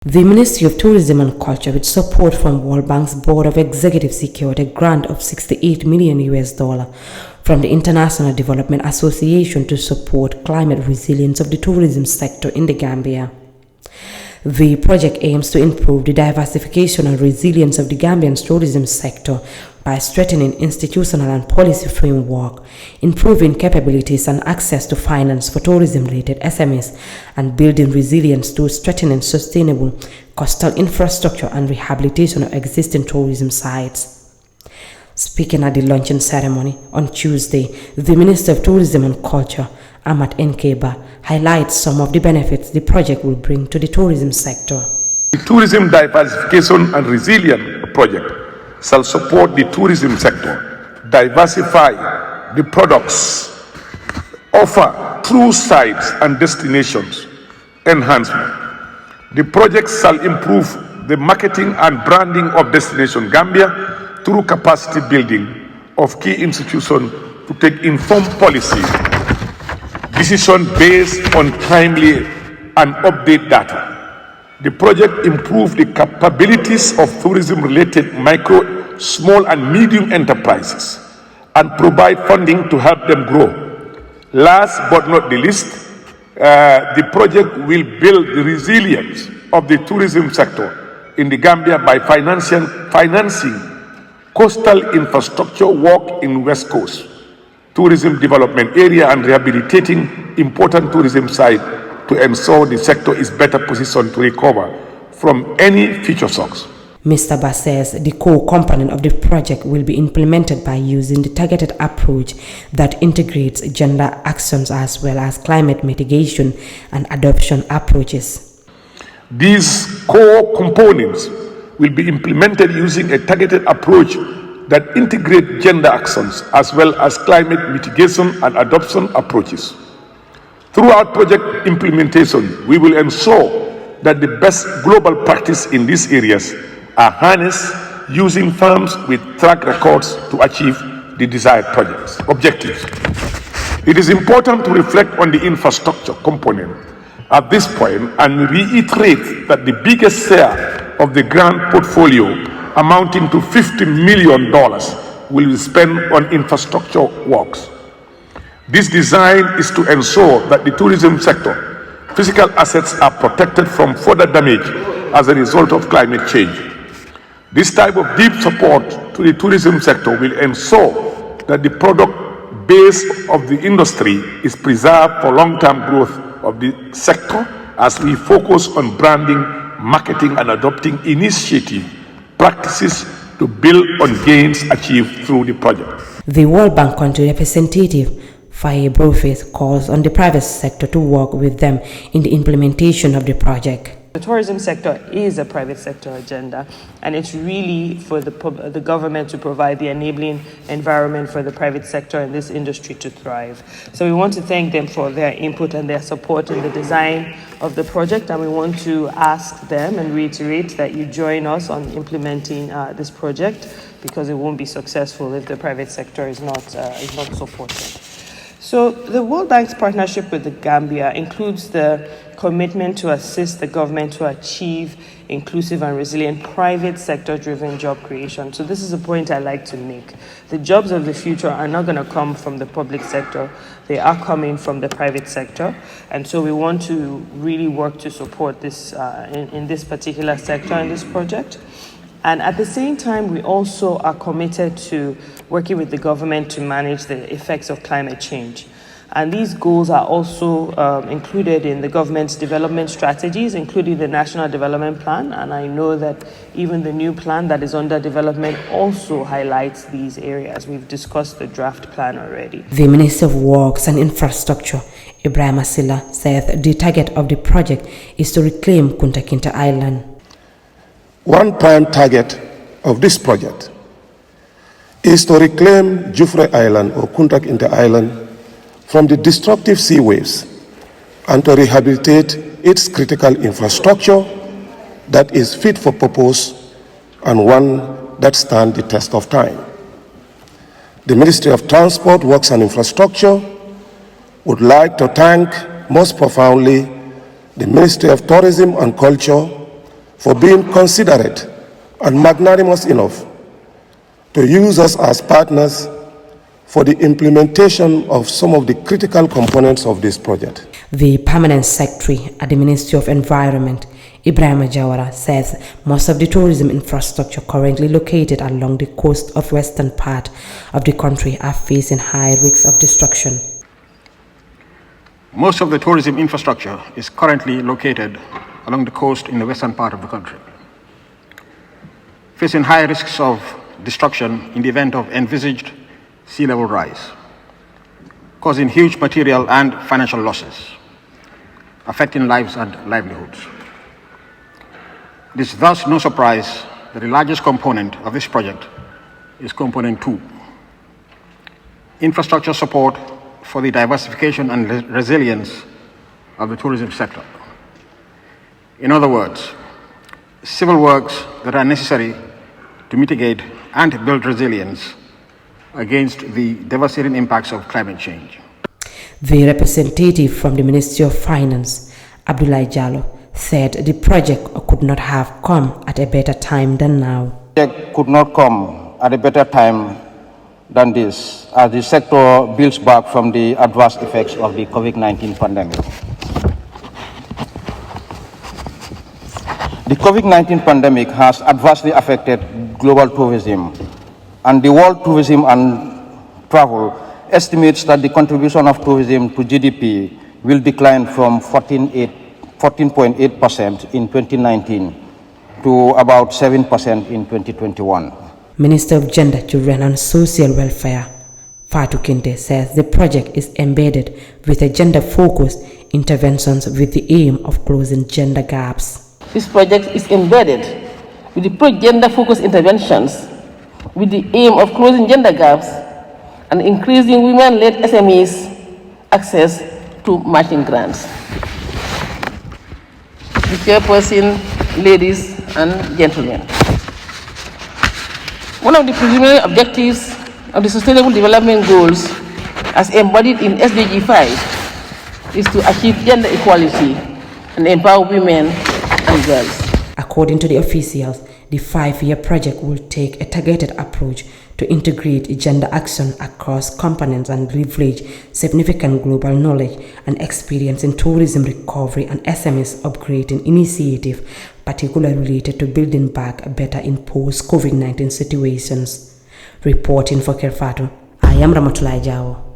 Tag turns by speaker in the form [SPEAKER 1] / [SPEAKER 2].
[SPEAKER 1] The Ministry of Tourism and Culture, with support from World Bank's Board of Executive, secured a grant of $68 million from the International Development Association to support climate resilience of the tourism sector in the Gambia. The project aims to improve the diversification and resilience of the Gambian tourism sector by strengthening institutional and policy framework, improving capabilities and access to finance for tourism-related SMEs, and building resilience through strengthening sustainable coastal infrastructure and rehabilitation of existing tourism sites. Speaking at the launching ceremony on Tuesday, the Minister of Tourism and Culture, Ahmad Nkeba, highlights some of the benefits the project will bring to the tourism sector.
[SPEAKER 2] The Tourism Diversification and Resilience Project shall support the tourism sector, diversify the products, offer true sites and destinations enhancement. The project shall improve the marketing and branding of Destination Gambia through capacity building of key institutions to take informed policy decisions based on timely and update data. The project improves the capabilities of tourism-related micro, small and medium enterprises and provide funding to help them grow. Last but not the least, the project will build the resilience of the tourism sector in the Gambia by financing coastal infrastructure work in West Coast, tourism development area, and rehabilitating important tourism sites to ensure the sector is better positioned to recover from any future shocks.
[SPEAKER 1] Mr. Bass says the core component of the project will be implemented by using the targeted approach that integrates gender actions as well as climate mitigation and adoption approaches.
[SPEAKER 2] These core components will be implemented using a targeted approach that integrates gender actions as well as climate mitigation and adoption approaches. Throughout project implementation, we will ensure that the best global practice in these areas are harnessed using firms with track records to achieve the desired objectives. It is important to reflect on the infrastructure component at this point and reiterate that the biggest share of the grant portfolio, amounting to $50 million, will be spent on infrastructure works. This design is to ensure that the tourism sector physical assets are protected from further damage as a result of climate change. This type of deep support to the tourism sector will ensure that the product base of the industry is preserved for long-term growth of the sector as we focus on branding, marketing, and adopting initiative practices to build on gains achieved through the project.
[SPEAKER 1] The World Bank country representative Fatou calls on the private sector to work with them in the implementation of the project.
[SPEAKER 3] The tourism sector is a private sector agenda, and it's really for the government to provide the enabling environment for the private sector and this industry to thrive. So we want to thank them for their input and their support in the design of the project, and we want to ask them and reiterate that you join us on implementing this project, because it won't be successful if the private sector is not supported. So the World Bank's partnership with the Gambia includes the commitment to assist the government to achieve inclusive and resilient private sector-driven job creation. So this is a point I like to make. The jobs of the future are not going to come from the public sector. They are coming from the private sector. And so we want to really work to support this in this particular sector in this project. And at the same time, we also are committed to working with the government to manage the effects of climate change. And these goals are also included in the government's development strategies, including the National Development Plan. And I know that even the new plan that is under development also highlights these areas. We've discussed the draft plan already.
[SPEAKER 1] The Minister of Works and Infrastructure, Ibrahim Asila, said the target of the project is to reclaim Kunta Kinte Island.
[SPEAKER 4] One prime target of this project is to reclaim Jufre Island or Kunta Kinte Island from the destructive sea waves and to rehabilitate its critical infrastructure that is fit for purpose and one that stands the test of time. The Ministry of Transport, Works and Infrastructure would like to thank most profoundly the Ministry of Tourism and Culture for being considerate and magnanimous enough to use us as partners for the implementation of some of the critical components of this project.
[SPEAKER 1] The Permanent Secretary at the Ministry of Environment, Ibrahim Jawara, says most of the tourism infrastructure currently located along the coast of western part of the country are facing high risks of destruction.
[SPEAKER 5] Most of the tourism infrastructure is currently located along the coast in the western part of the country, facing high risks of destruction in the event of envisaged sea level rise, causing huge material and financial losses, affecting lives and livelihoods. It is thus no surprise that the largest component of this project is component 2, infrastructure support for the diversification and resilience of the tourism sector. In other words, civil works that are necessary to mitigate and build resilience against the devastating impacts of climate change.
[SPEAKER 1] The representative from the Ministry of Finance, Abdoulaye Jallow, said the project could not have come at a better time than now.
[SPEAKER 6] The project could not come at a better time than this, as the sector builds back from the adverse effects of the COVID-19 pandemic. The COVID-19 pandemic has adversely affected global tourism, and the World Tourism and Travel estimates that the contribution of tourism to GDP will decline from 14.8% in 2019 to about 7% in 2021.
[SPEAKER 1] Minister of Gender, Children and Social Welfare, Fatou says the project is embedded with a gender-focused interventions with the aim of closing gender gaps.
[SPEAKER 7] This project is embedded with the gender-focused interventions with the aim of closing gender gaps and increasing women-led SMEs access to matching grants. The chairperson, ladies and gentlemen, one of the preliminary objectives of the Sustainable Development Goals as embodied in SDG 5 is to achieve gender equality and empower women and girls.
[SPEAKER 1] According to the officials, the 5-year project will take a targeted approach to integrate gender action across components and leverage significant global knowledge and experience in tourism recovery and SMEs upgrading initiative, particularly related to building back better in post-COVID-19 situations. Reporting for Kerr, Fatou, I am Ramotulai Jawo.